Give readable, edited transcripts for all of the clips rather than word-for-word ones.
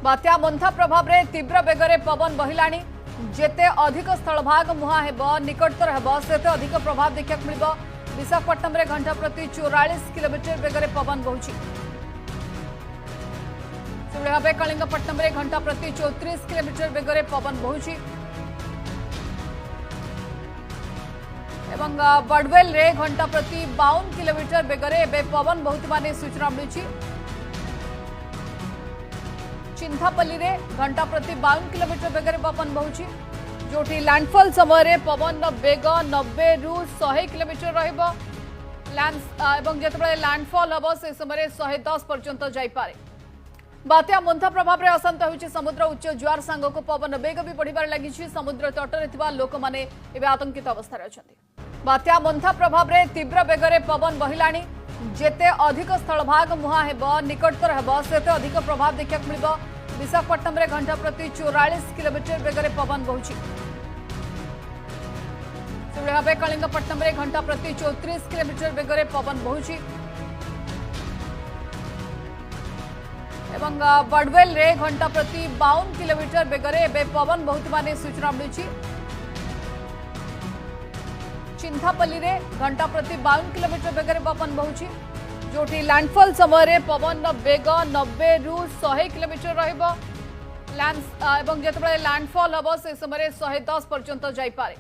बात्या Montha प्रभाव में तीव्र बेगरे पवन बहिलाणी जेते अधिक स्थलभाग मुहां हेब निकटतर हेब सेते अधिक प्रभाव देखा मिल विशाखापट्टनम में घंटा प्रति 44 किलोमीटर बेगरे पवन बहुची। भाव कलिंगपट्टनम में घंटा प्रति 34 किलोमीटर बेगरे पवन बहुची। बडवेल रे घंटा प्रति 52 किलोमीटर बेगरे पवन बहुत सूचना मिली। चिंथापल्ली रे घंटा प्रति 52 किलोमीटर बेगरे पवन बहुची जोटी लैंडफॉल समय पवन बेग 90 रु 100 किलोमीटर रहिबो एवं जेतबे लैंडफॉल हबो से समय 110 पर्यंत जाई पारे। बात्या मोन्था प्रभाव में अशांत होइछि समुद्र उच्च जुआर सांग को पवन बेग भी बढ़िबार लागि समुद्र तटरे थिबा लोक माने एबे आतंकित अवस्था अछंती। बात्या मोन्था प्रभाव में तीव्र बेगरे पवन बहिलाणी जेते अधिक स्थलभाग मुहां हेब निकटतर हेब सेते अधिक प्रभाव देखा मिल विशाखापट्टनम में घंटा प्रति 44 किलोमीटर बेगरे पवन बहुची। भाव कलिंगपट्टनम में घंटा प्रति 34 किलोमीटर बेगरे पवन बहुची। बडवेल रे घंटा प्रति 52 किलोमीटर बेगरे पवन बहुत सूचना मिली। चिंथापल्ली रे घंटा प्रति 52 किलोमीटर बेगरे पवन बहुची जोटी लैंडफॉल समय पवन बेग 90 रु 100 किलोमीटर रहिबो एवं जेतबे लैंडफॉल हबो से समय 110 पर्यंत जाई पारे।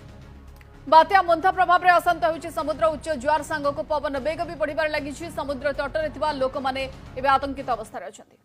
बात्या मोन्था प्रभाव में अशांत होइछि समुद्र उच्च जुआर सांग को पवन बेग भी बढ़िबार लागि समुद्र तटरे थिबा लोक माने एबे आतंकित अवस्था अछंती।